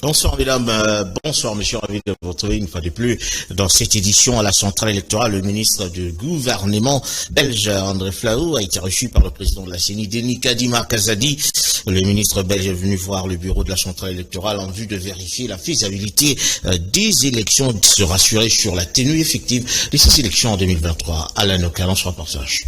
Bonsoir mesdames, bonsoir monsieur, ravi de vous retrouver une fois de plus dans cette édition à la centrale électorale. Le ministre du gouvernement belge André Flahault a été reçu par le président de la CENI, Denis Kadima Kazadi. Le ministre belge est venu voir le bureau de la centrale électorale en vue de vérifier la faisabilité des élections, de se rassurer sur la tenue effective de ces élections en 2023. Alain Ocalan, ce reportage.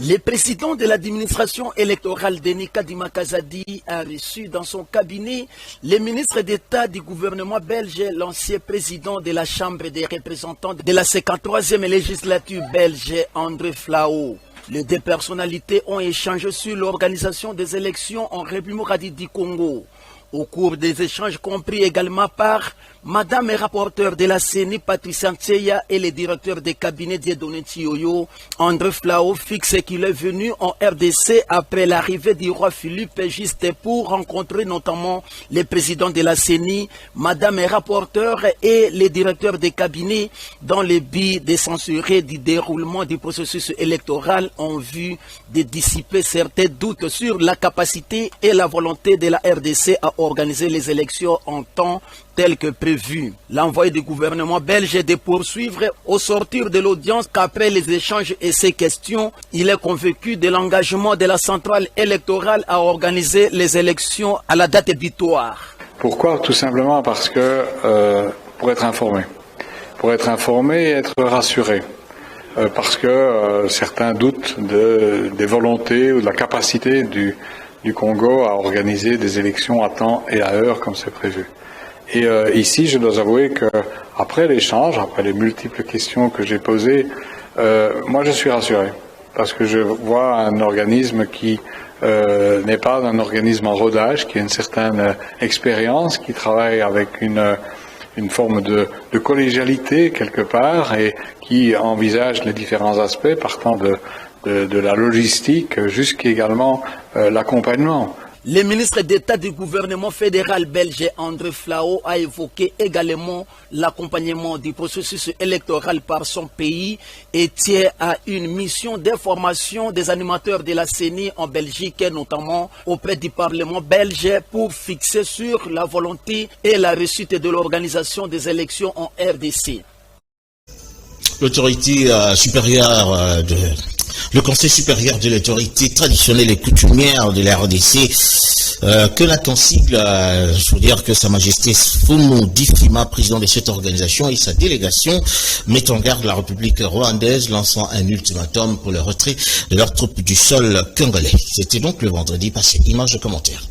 Le président de l'administration électorale, Denis Kadima Kazadi, a reçu dans son cabinet le ministre d'État du gouvernement belge, l'ancien président de la Chambre des représentants de la 53e législature belge, André Flahault. Les deux personnalités ont échangé sur l'organisation des élections en République du Congo. Au cours des échanges compris également par Madame et rapporteur de la CENI, Patricia Ntseya, et le directeur des cabinets Dieudonné Thioyo, André Flahault fixe qu'il est venu en RDC après l'arrivée du roi Philippe juste pour rencontrer notamment le président de la CENI, Madame et rapporteur et les directeurs des cabinets dans le but de censurer du déroulement du processus électoral en vue de dissiper certains doutes sur la capacité et la volonté de la RDC à organiser les élections en temps tel que prévu. L'envoyé du gouvernement belge est de poursuivre au sortir de l'audience qu'après les échanges et ces questions, il est convaincu de l'engagement de la centrale électorale à organiser les élections à la date butoir. Pourquoi? Tout simplement parce que pour être informé. Pour être informé et être rassuré. Parce que certains doutent des volontés ou de la capacité du Congo à organiser des élections à temps et à heure comme c'est prévu. Et ici, je dois avouer qu'après l'échange, après les multiples questions que j'ai posées, moi je suis rassuré. Parce que je vois un organisme qui n'est pas un organisme en rodage, qui a une certaine expérience, qui travaille avec une forme de collégialité quelque part et qui envisage les différents aspects partant de la logistique jusqu'également l'accompagnement. Le ministre d'État du gouvernement fédéral belge André Flahault a évoqué également l'accompagnement du processus électoral par son pays et tient à une mission d'information des animateurs de la CENI en Belgique, notamment auprès du Parlement belge, pour fixer sur la volonté et la réussite de l'organisation des élections en RDC. L'autorité supérieure le Conseil supérieur de l'autorité traditionnelle et coutumière de la RDC, que la consigle, je veux dire que Sa Majesté Fumu Difima, président de cette organisation, et sa délégation mettent en garde la République rwandaise, lançant un ultimatum pour le retrait de leurs troupes du sol congolais. C'était donc le vendredi passé. Image de commentaire.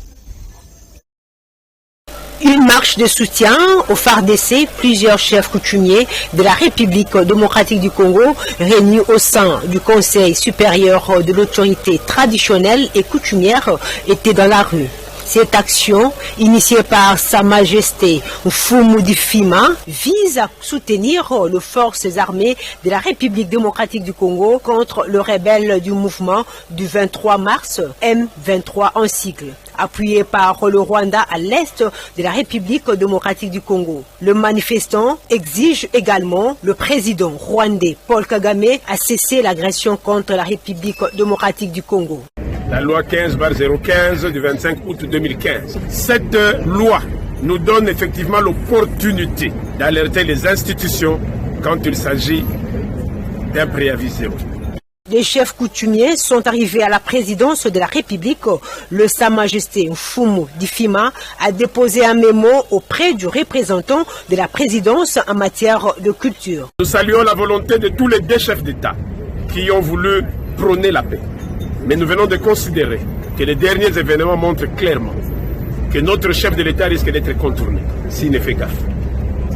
Une marche de soutien au FARDC, plusieurs chefs coutumiers de la République démocratique du Congo réunis au sein du Conseil supérieur de l'autorité traditionnelle et coutumière étaient dans la rue. Cette action, initiée par Sa Majesté Fumu Difima, vise à soutenir les forces armées de la République démocratique du Congo contre le rebelle du mouvement du 23 mars, M23 en sigle, appuyé par le Rwanda à l'est de la République démocratique du Congo. Le manifestant exige également le président rwandais Paul Kagame à cesser l'agression contre la République démocratique du Congo. La loi 15/015 du 25 août 2015. Cette loi nous donne effectivement l'opportunité d'alerter les institutions quand il s'agit d'un préavis zéro. Les chefs coutumiers sont arrivés à la présidence de la République. Le Sa Majesté Fumu Difima a déposé un mémo auprès du représentant de la présidence en matière de culture. Nous saluons la volonté de tous les deux chefs d'État qui ont voulu prôner la paix. Mais nous venons de considérer que les derniers événements montrent clairement que notre chef de l'État risque d'être contourné s'il ne fait gaffe.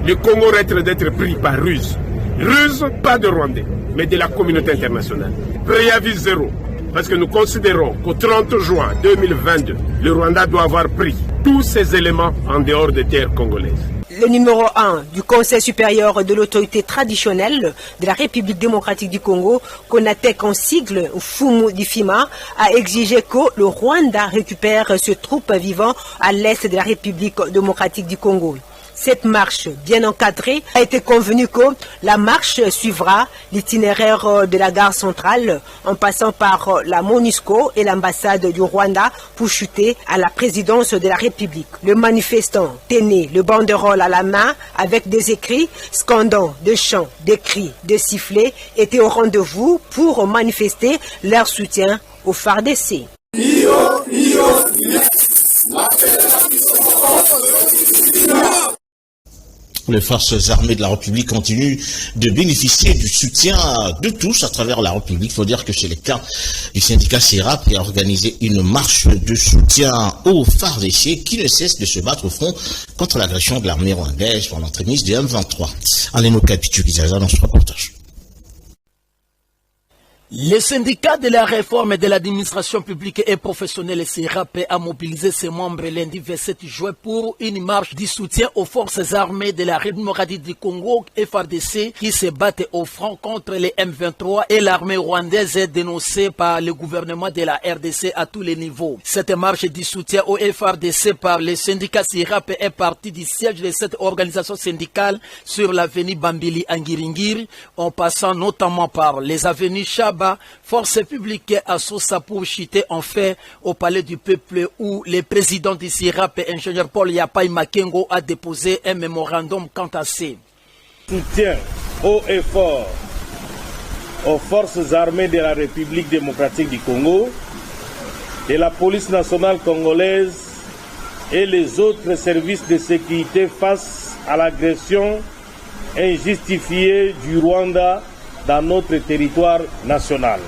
Le Congo risque d'être pris par ruse. Ruse, pas de Rwandais, mais de la communauté internationale. Préavis zéro, parce que nous considérons qu'au 30 juin 2022, le Rwanda doit avoir pris tous ces éléments en dehors des terres congolaises. Le numéro 1 du Conseil supérieur de l'autorité traditionnelle de la République démocratique du Congo, Konatek en sigle Fumu Difima, a exigé que le Rwanda récupère ses troupes vivant à l'est de la République démocratique du Congo. Cette marche bien encadrée a été convenu que la marche suivra l'itinéraire de la gare centrale en passant par la MONUSCO et l'ambassade du Rwanda pour chuter à la présidence de la République. Le manifestant tenait le banderole à la main avec des écrits scandants, de chants, des cris, de sifflets étaient au rendez-vous pour manifester leur soutien au FARDC. Les forces armées de la République continuent de bénéficier du soutien de tous à travers la République. Il faut dire que c'est le cas du syndicat CERAP qui a organisé une marche de soutien aux FARDC qui ne cessent de se battre au front contre l'agression de l'armée rwandaise par l'entremise de M23. Aleno Kapiturizaza dans ce reportage. Le syndicat de la réforme et de l'administration publique et professionnelle CERAP a mobilisé ses membres lundi 27 juin pour une marche de soutien aux forces armées de la République démocratique du Congo FARDC qui se battent au front contre les M23 et l'armée rwandaise est dénoncée par le gouvernement de la RDC à tous les niveaux. Cette marche de soutien au FARDC par le syndicat CERAP est partie du siège de cette organisation syndicale sur l'avenue Bambili Angiringiri en passant notamment par les avenues Chaba, force publique à Sosa pour chuter en fait au palais du peuple où le président du CERAP, ingénieur Paul Yapai Makengo, a déposé un mémorandum quant à ces soutien haut et fort aux forces armées de la République démocratique du Congo, de la police nationale congolaise et les autres services de sécurité face à l'agression injustifiée du Rwanda dans notre territoire national.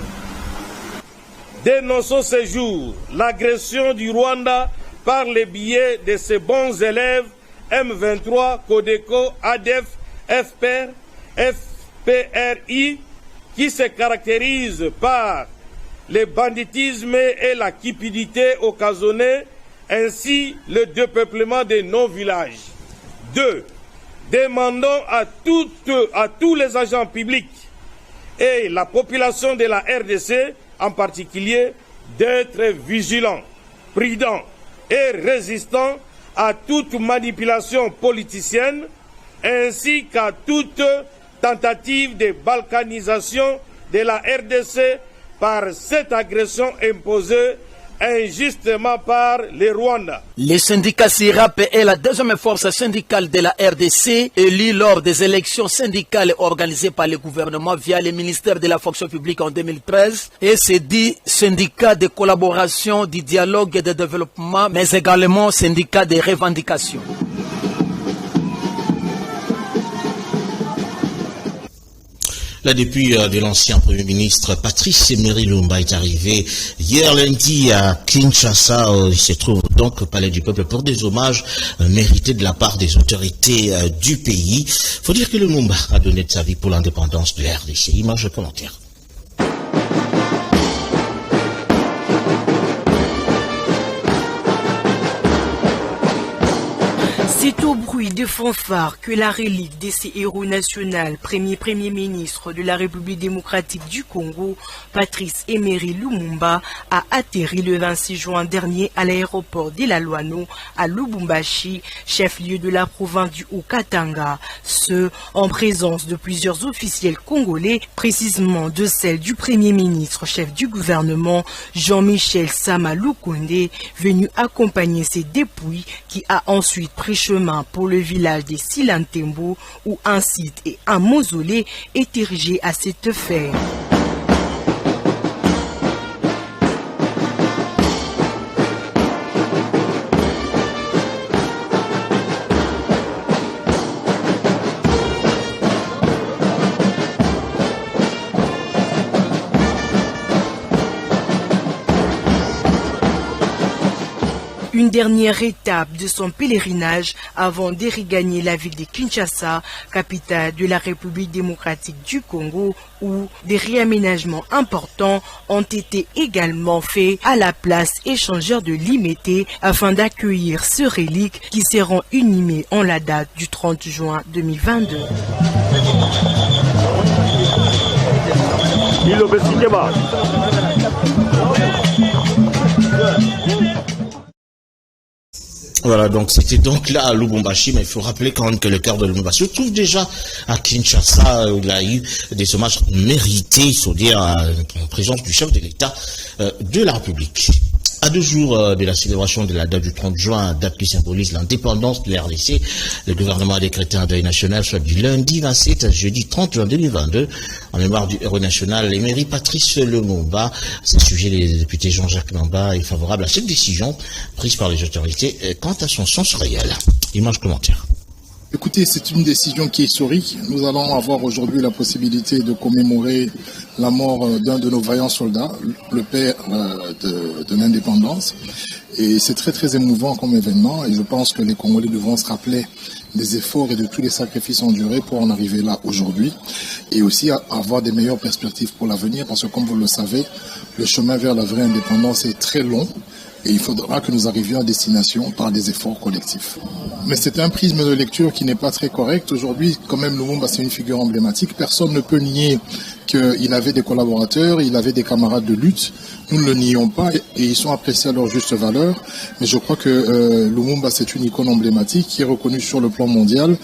Dénonçons ce jour l'agression du Rwanda par le biais de ses bons élèves M23, Codeco, ADF, FPR, FPRI, qui se caractérisent par le banditisme et la cupidité occasionnée, ainsi le dépeuplement de nos villages. 2. Demandons à tous les agents publics et la population de la RDC en particulier d'être vigilants, prudents et résistants à toute manipulation politicienne ainsi qu'à toute tentative de balkanisation de la RDC par cette agression imposée injustement par le Rwanda. Le syndicat CERAP est la deuxième force syndicale de la RDC, élue lors des élections syndicales organisées par le gouvernement via le ministère de la fonction publique en 2013 et c'est dit syndicat de collaboration, du dialogue et de développement, mais également syndicat de revendication. La dépouille de l'ancien Premier ministre Patrice Emery Lumumba est arrivée hier lundi à Kinshasa. Il se trouve donc au Palais du Peuple pour des hommages mérités de la part des autorités du pays. Il faut dire que Lumumba a donné de sa vie pour l'indépendance de la RDC. Image de commentaire. C'est au bruit de fanfare que la relique de ces héros national, premier ministre de la République démocratique du Congo, Patrice Emery Lumumba, a atterri le 26 juin dernier à l'aéroport de la Louano à Lubumbashi, chef-lieu de la province du Haut-Katanga. Ce, en présence de plusieurs officiels congolais, précisément de celle du Premier ministre, chef du gouvernement, Jean-Michel Sama Lukonde, venu accompagner ses dépouilles qui a ensuite pris chemin pour le village de Silantembo où un site et un mausolée est érigé à cette fin. Une dernière étape de son pèlerinage avant de regagner la ville de Kinshasa, capitale de la République démocratique du Congo, où des réaménagements importants ont été également faits à la place échangeur de Limete afin d'accueillir ce relique qui seront inhumés en la date du 30 juin 2022. Voilà, donc c'était donc là à Lubumbashi, mais il faut rappeler quand même que le cœur de Lubumbashi se trouve déjà à Kinshasa, où il a eu des hommages mérités, il faut dire, en présence du chef de l'État de la République. À 2 jours de la célébration de la date du 30 juin, date qui symbolise l'indépendance de la RDC, le gouvernement a décrété un deuil national, soit du lundi 27 à jeudi 30 juin 2022, en mémoire du héros national Emery Patrice Lumumba. À ce sujet, le député Jean-Jacques Namba est favorable à cette décision prise par les autorités quant à son sens réel. Image commentaire. Écoutez, c'est une décision qui est historique. Nous allons avoir aujourd'hui la possibilité de commémorer la mort d'un de nos vaillants soldats, le père de l'indépendance. Et c'est très très émouvant comme événement. Et je pense que les Congolais devront se rappeler des efforts et de tous les sacrifices endurés pour en arriver là aujourd'hui. Et aussi avoir des meilleures perspectives pour l'avenir. Parce que comme vous le savez, le chemin vers la vraie indépendance est très long. Et il faudra que nous arrivions à destination par des efforts collectifs. Mais c'est un prisme de lecture qui n'est pas très correct. Aujourd'hui, quand même, Lumumba, c'est une figure emblématique. Personne ne peut nier qu'il avait des collaborateurs, il avait des camarades de lutte. Nous ne le nions pas et ils sont appréciés à leur juste valeur. Mais je crois que Lumumba, c'est une icône emblématique qui est reconnue sur le plan mondial,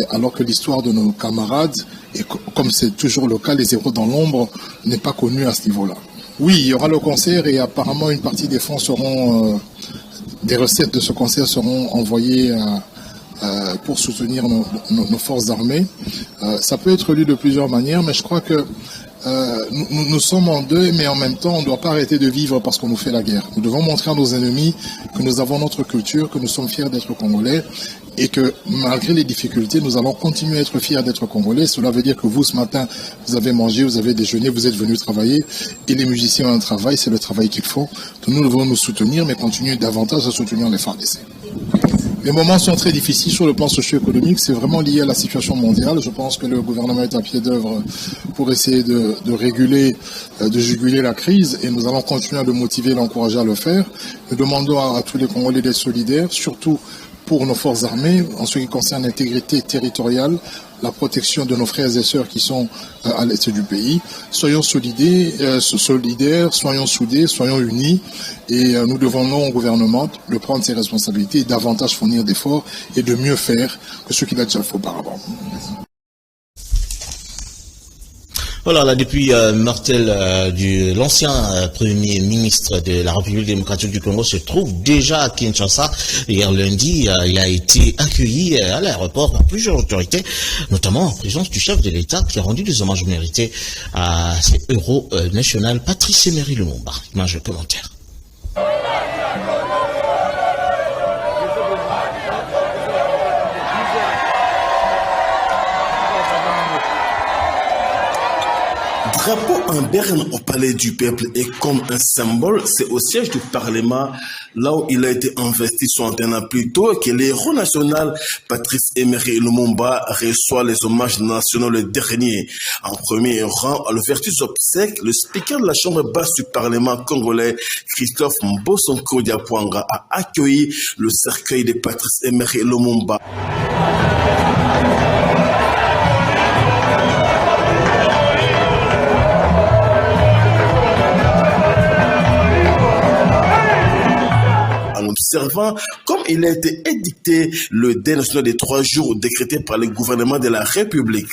alors que l'histoire de nos camarades, et comme c'est toujours le cas, les héros dans l'ombre, n'est pas connue à ce niveau-là. Oui, il y aura le concert et apparemment une partie des fonds seront, des recettes de ce concert seront envoyées pour soutenir nos forces armées. Ça peut être lu de plusieurs manières, mais je crois que nous sommes en deuil, mais en même temps, on ne doit pas arrêter de vivre parce qu'on nous fait la guerre. Nous devons montrer à nos ennemis que nous avons notre culture, que nous sommes fiers d'être Congolais et que malgré les difficultés, nous allons continuer à être fiers d'être Congolais. Cela veut dire que vous, ce matin, vous avez mangé, vous avez déjeuné, vous êtes venus travailler et les musiciens ont un travail, c'est le travail qu'ils font. Donc nous devons nous soutenir, mais continuer davantage à soutenir les FARDC. Les moments sont très difficiles sur le plan socio-économique, c'est vraiment lié à la situation mondiale. Je pense que le gouvernement est à pied d'œuvre pour essayer de réguler, de juguler la crise et nous allons continuer à le motiver et l'encourager à le faire. Nous demandons à tous les Congolais d'être solidaires, surtout pour nos forces armées, en ce qui concerne l'intégrité territoriale, la protection de nos frères et sœurs qui sont à l'est du pays. Soyons solidaires, soyons soudés, soyons unis et nous devons au gouvernement de prendre ses responsabilités et davantage fournir d'efforts et de mieux faire que ce qu'il a déjà fait auparavant. Voilà, la dépouille mortelle de l'ancien Premier ministre de la République démocratique du Congo se trouve déjà à Kinshasa. Hier lundi, il a été accueilli à l'aéroport par plusieurs autorités, notamment en présence du chef de l'État qui a rendu des hommages mérités à ces héros national Patrice Emery Lumumba. Image de commentaire. Drapeau en berne au palais du peuple et comme un symbole, c'est au siège du Parlement, là où il a été investi son antenne plus tôt, que l'héros national Patrice Emery Lumumba reçoit les hommages nationaux le dernier. En premier rang, à l'ouverture des obsèques, le speaker de la Chambre basse du Parlement congolais, Christophe Mbosonko Diapwanga, a accueilli le cercueil de Patrice Emery Lumumba. Observant comme il a été édicté le deuil national de 3 jours décrété par le gouvernement de la République.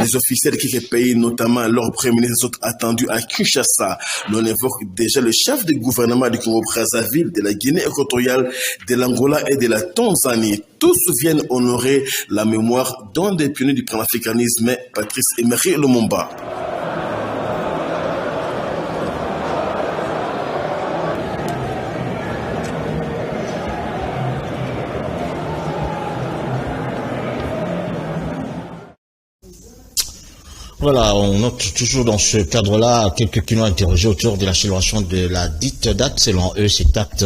Les officiels de quelques pays, notamment leur premier ministre, sont attendus à Kinshasa. L'on évoque déjà le chef du gouvernement du Congo-Brazzaville, de la Guinée équatoriale, de l'Angola et de la Tanzanie. Tous viennent honorer la mémoire d'un des pionniers du panafricanisme, Patrice Emery Lumumba. Voilà, on note toujours dans ce cadre-là quelques qui l'ont interrogé autour de la célébration de la dite date. Selon eux, cet acte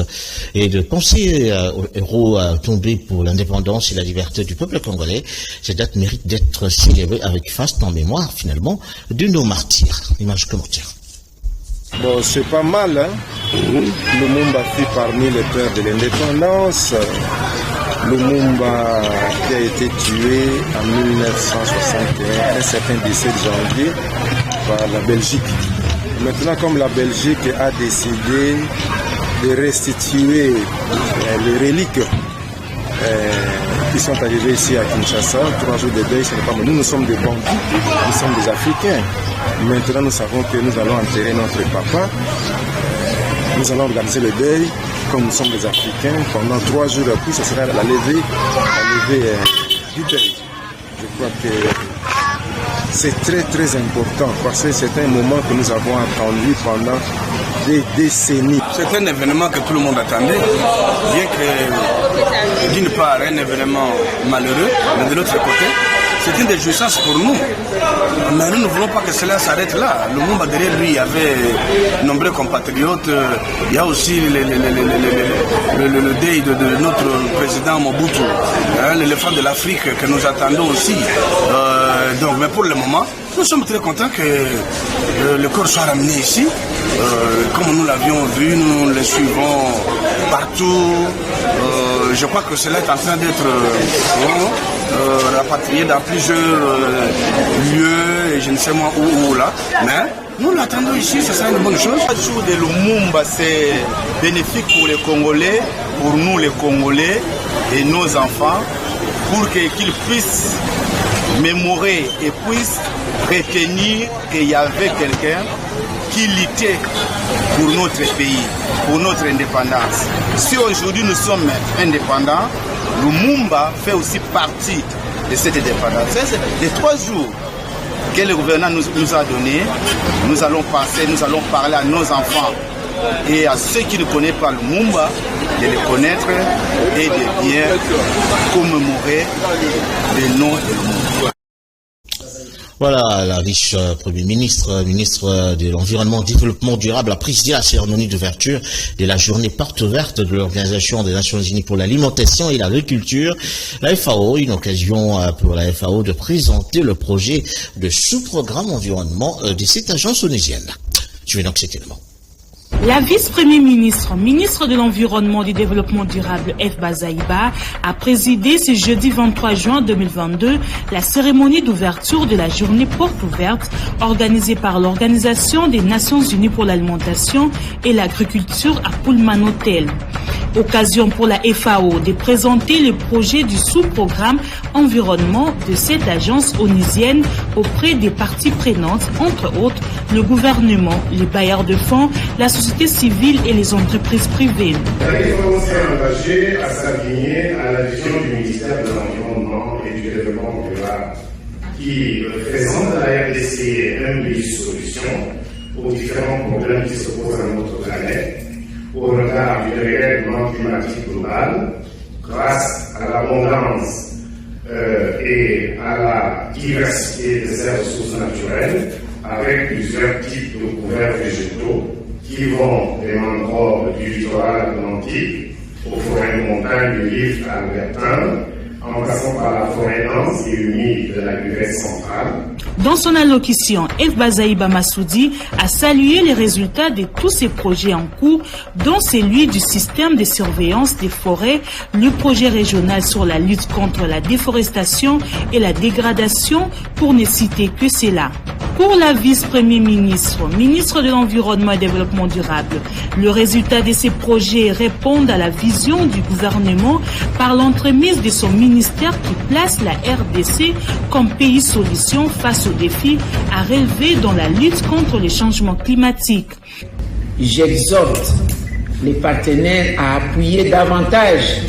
est de penser aux héros tombés pour l'indépendance et la liberté du peuple congolais. Cette date mérite d'être célébrée avec faste en mémoire, finalement, de nos martyrs. Image commentaire. Bon, c'est pas mal, hein. Lumumba fut parmi les pères de l'indépendance. Lumumba qui a été tué en 1961, un certain 17 janvier, par la Belgique. Maintenant, comme la Belgique a décidé de restituer les reliques qui sont arrivés ici à Kinshasa, 3 jours de deuil, ce n'est pas nous sommes des bandits, nous sommes des Africains. Maintenant, nous savons que nous allons enterrer notre papa. Nous allons organiser le deuil, comme nous sommes des Africains. Pendant 3 jours, puis ce sera la levée du deuil. Je crois que c'est très très important parce que c'est un moment que nous avons attendu pendant des décennies. C'est un événement que tout le monde attendait, bien que d'une part un événement malheureux, mais de l'autre côté, c'est une des jouissances pour nous. Mais nous ne voulons pas que cela s'arrête là. Le monde derrière lui, il y avait de nombreux compatriotes. Il y a aussi le deuil de notre président Mobutu, l'éléphant de l'Afrique que nous attendons aussi. Donc, mais pour le moment, nous sommes très contents que le corps soit ramené ici. Comme nous l'avions vu, nous le suivons partout. Je crois que cela est en train d'être rapatrié dans plusieurs lieux, et je ne sais moi où là. Mais nous l'attendons ici, ce sera une bonne chose. Le jour de Lumumba, c'est bénéfique pour les Congolais, pour nous les Congolais et nos enfants, pour qu'ils puissent mémorer et puissent retenir qu'il y avait quelqu'un qui luttait pour notre pays, pour notre indépendance. Si aujourd'hui nous sommes indépendants, Lumumba fait aussi partie de cette indépendance. C'est les 3 jours que le gouvernement nous a donnés. Nous allons passer, nous allons parler à nos enfants et à ceux qui ne connaissent pas Lumumba, de les connaître et de bien commémorer le nom de Lumumba. Voilà, la riche Premier ministre, ministre de l'Environnement et du Développement durable, a présidé la cérémonie d'ouverture de la journée porte ouverte de l'Organisation des Nations Unies pour l'alimentation et l'agriculture, la FAO, une occasion pour la FAO de présenter le projet de sous-programme environnement de cette agence onusienne. Je vais donc cet élément. La vice-premier ministre, ministre de l'Environnement et du Développement durable, F. Bazaïba, a présidé ce jeudi 23 juin 2022 la cérémonie d'ouverture de la journée porte ouverte organisée par l'Organisation des Nations Unies pour l'alimentation et l'agriculture à Pullman Hotel. Occasion pour la FAO de présenter le projet du sous-programme environnement de cette agence onusienne auprès des parties prenantes, entre autres le gouvernement, les bailleurs de fonds, la société civile et les entreprises privées. La FAO s'est engagée à s'aligner à la vision du ministère de l'Environnement et du Développement durable qui représente à la RDC un des solutions aux différents problèmes qui se posent à notre planète au regard du dérèglement climatique global, grâce à l'abondance et à la diversité de ces ressources naturelles, avec plusieurs types de couverts végétaux qui vont des mangroves du littoral atlantique aux forêts de montagne du rift albertain, en passant par la forêt dense et humide de la Guyane centrale. Dans son allocution, F. Bazaïba Massoudi a salué les résultats de tous ces projets en cours, dont celui du système de surveillance des forêts, le projet régional sur la lutte contre la déforestation et la dégradation, pour ne citer que cela. Pour la vice-premier ministre, ministre de l'Environnement et du Développement durable, le résultat de ces projets répond à la vision du gouvernement par l'entremise de son ministère qui place la RDC comme pays solution face aux défis à relever dans la lutte contre les changements climatiques. J'exhorte les partenaires à appuyer davantage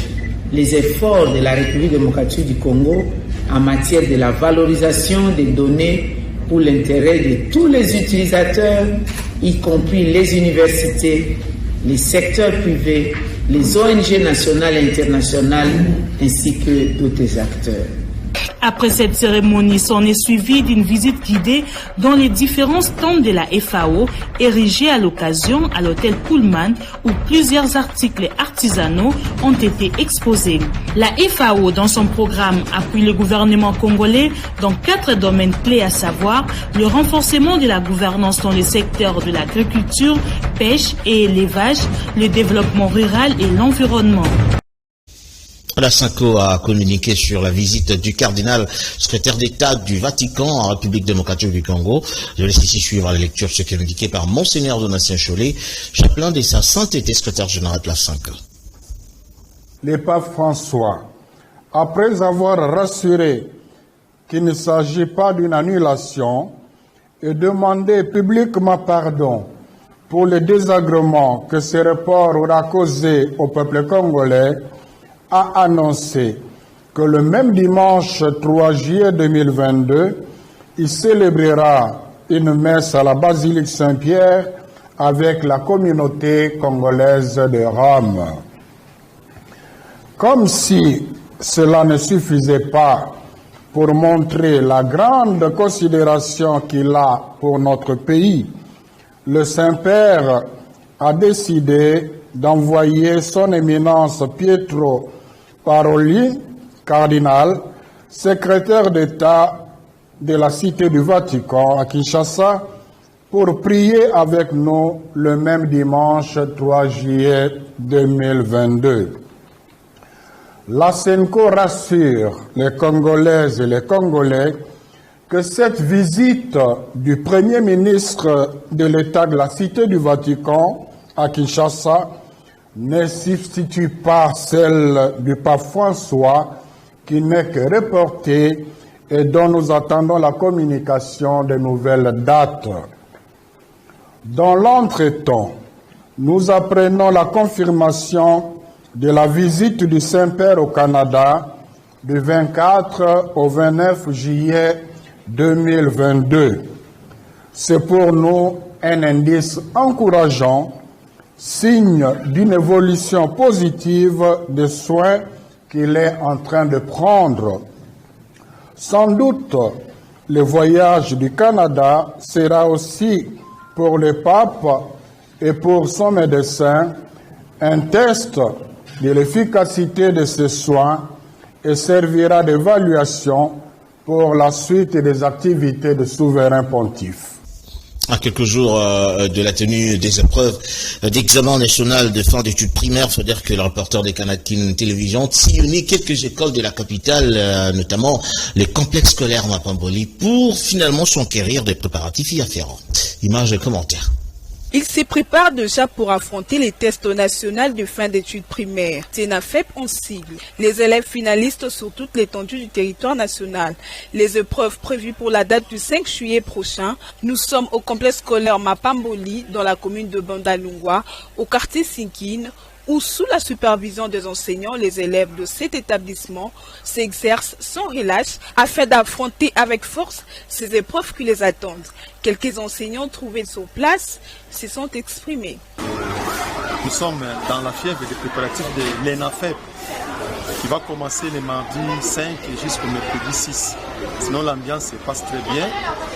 les efforts de la République démocratique du Congo en matière de la valorisation des données pour l'intérêt de tous les utilisateurs, y compris les universités, les secteurs privés, les ONG nationales et internationales, ainsi que d'autres acteurs. Après cette cérémonie, s'en est suivie d'une visite guidée dans les différents stands de la FAO, érigés à l'occasion à l'hôtel Pullman, où plusieurs articles artisanaux ont été exposés. La FAO, dans son programme, appuie le gouvernement congolais dans 4 domaines clés, à savoir le renforcement de la gouvernance dans les secteurs de l'agriculture, pêche et élevage, le développement rural et l'environnement. La Cinco a communiqué sur la visite du cardinal secrétaire d'État du Vatican en République démocratique du Congo. Je laisse ici suivre la lecture ce qui est indiqué par Monseigneur Donatien Cholet, chapelain de sa sainteté secrétaire général de la Cinco. Le pape François, après avoir rassuré qu'il ne s'agit pas d'une annulation et demandé publiquement pardon pour le désagrément que ce report aura causé au peuple congolais, a annoncé que le même dimanche 3 juillet 2022, il célébrera une messe à la basilique Saint-Pierre avec la communauté congolaise de Rome. Comme si cela ne suffisait pas pour montrer la grande considération qu'il a pour notre pays, le Saint-Père a décidé d'envoyer son éminence Pietro Paroli, cardinal, secrétaire d'État de la Cité du Vatican à Kinshasa, pour prier avec nous le même dimanche 3 juillet 2022. La Senco rassure les Congolaises et les Congolais que cette visite du Premier ministre de l'État de la Cité du Vatican à Kinshasa ne substitue pas celle du pape François, qui n'est que reportée et dont nous attendons la communication de nouvelles dates. Dans l'entretemps, nous apprenons la confirmation de la visite du Saint-Père au Canada du 24 au 29 juillet 2022. C'est pour nous un indice encourageant, signe d'une évolution positive des soins qu'il est en train de prendre. Sans doute, le voyage du Canada sera aussi pour le pape et pour son médecin un test de l'efficacité de ces soins et servira d'évaluation pour la suite des activités de souverain pontife. À quelques jours de la tenue des épreuves d'examen national de fin d'études primaires, il faut dire que le reporter des Canadian Télévision sillonnait quelques écoles de la capitale, notamment les complexes scolaires Mapamboli, pour finalement s'enquérir des préparatifs y afférents. Images et commentaires. Il se prépare déjà pour affronter les tests nationaux de fin d'études primaires. TENAFEP en sigle. Les élèves finalistes sur toute l'étendue du territoire national. Les épreuves prévues pour la date du 5 juillet prochain. Nous sommes au complexe scolaire Mapamboli, dans la commune de Bandalungwa, au quartier Sinkine, où sous la supervision des enseignants, les élèves de cet établissement s'exercent sans relâche afin d'affronter avec force ces épreuves qui les attendent. Quelques enseignants trouvés sur place se sont exprimés. Nous sommes dans la fièvre des préparatifs de l'ENAFEP qui va commencer le mardi 5 jusqu'au mercredi 6. Sinon l'ambiance se passe très bien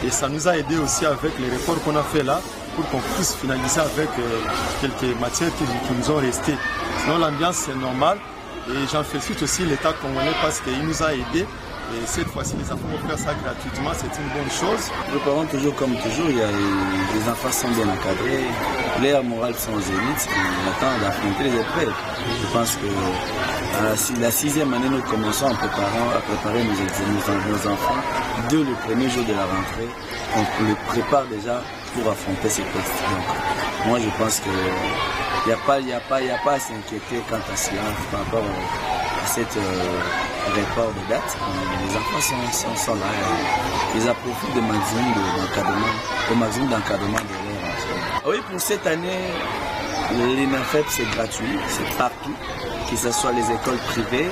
et ça nous a aidé aussi avec les reports qu'on a fait là pour qu'on puisse finaliser avec quelques matières qui nous ont resté. Sinon l'ambiance c'est normal et j'en félicite aussi l'État congolais parce qu'il nous a aidés. Et cette fois-ci, les enfants vont faire ça gratuitement, c'est une bonne chose. Nous parlons toujours comme toujours, les enfants sont bien encadrés, l'air moral sont au zénith, on attend d'affronter les épreuves. Je pense que la 6e année, nous commençons à préparer nos enfants. Dès le premier jour de la rentrée, on les prépare déjà pour affronter ces tests. Donc, moi, je pense qu'il n'y a pas à s'inquiéter quant à cela par rapport à cette report de date. Les enfants sont là. Ils approfitent du maximum d'encadrement de leur. Oui, pour cette année, l'ENAFEP c'est gratuit, c'est partout, que ce soit les écoles privées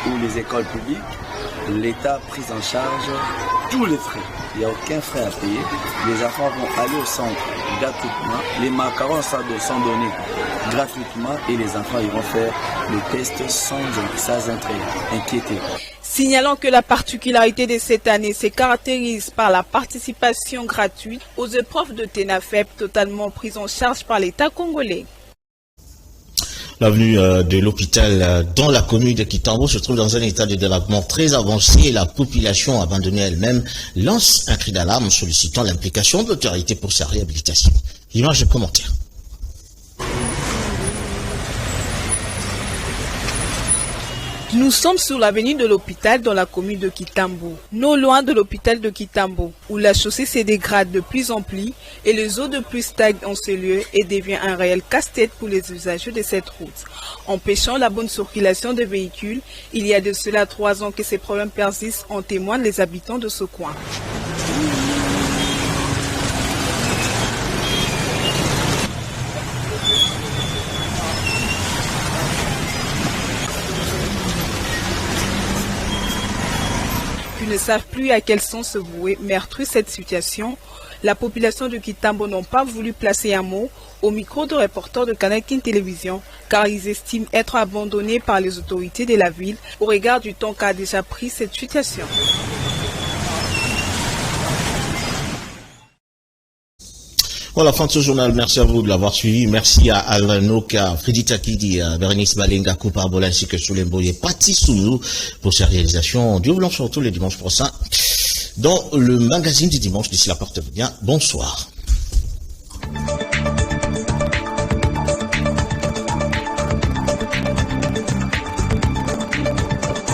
ou les écoles publiques. L'État a pris en charge tous les frais. Il n'y a aucun frais à payer. Les enfants vont aller au centre gratuitement. Les macarons sont donnés gratuitement et les enfants iront faire le test sans être inquiétés. Signalant que la particularité de cette année se caractérise par la participation gratuite aux épreuves de TENAFEP totalement prises en charge par l'État congolais. L'avenue de l'hôpital dans la commune de Kitambo se trouve dans un état de délabrement très avancé et la population abandonnée elle-même lance un cri d'alarme sollicitant l'implication de l'autorité pour sa réhabilitation. L'image de commentaire. Nous sommes sur l'avenue de l'hôpital dans la commune de Kitambo, non loin de l'hôpital de Kitambo, où la chaussée se dégrade de plus en plus et les eaux de pluie stagnent en ce lieu et devient un réel casse-tête pour les usagers de cette route. Empêchant la bonne circulation des véhicules, il y a de cela 3 ans que ces problèmes persistent, en témoignent les habitants de ce coin. Ils ne savent plus à quel sens se vouer, meurtrit cette situation. La population de Kitambo n'ont pas voulu placer un mot au micro de reporter de Canal King Télévision, car ils estiment être abandonnés par les autorités de la ville au regard du temps qu'a déjà pris cette situation. Voilà, fin de ce journal. Merci à vous de l'avoir suivi. Merci à Alanoka, Freddy Takidi, à Berenice Balenga, Kouparbola, ainsi que Soulembo et Pati Soulou pour sa réalisation. Dieu voulant, surtout les dimanches prochains dans le magazine du dimanche. D'ici là, portez-vous bien. Bonsoir.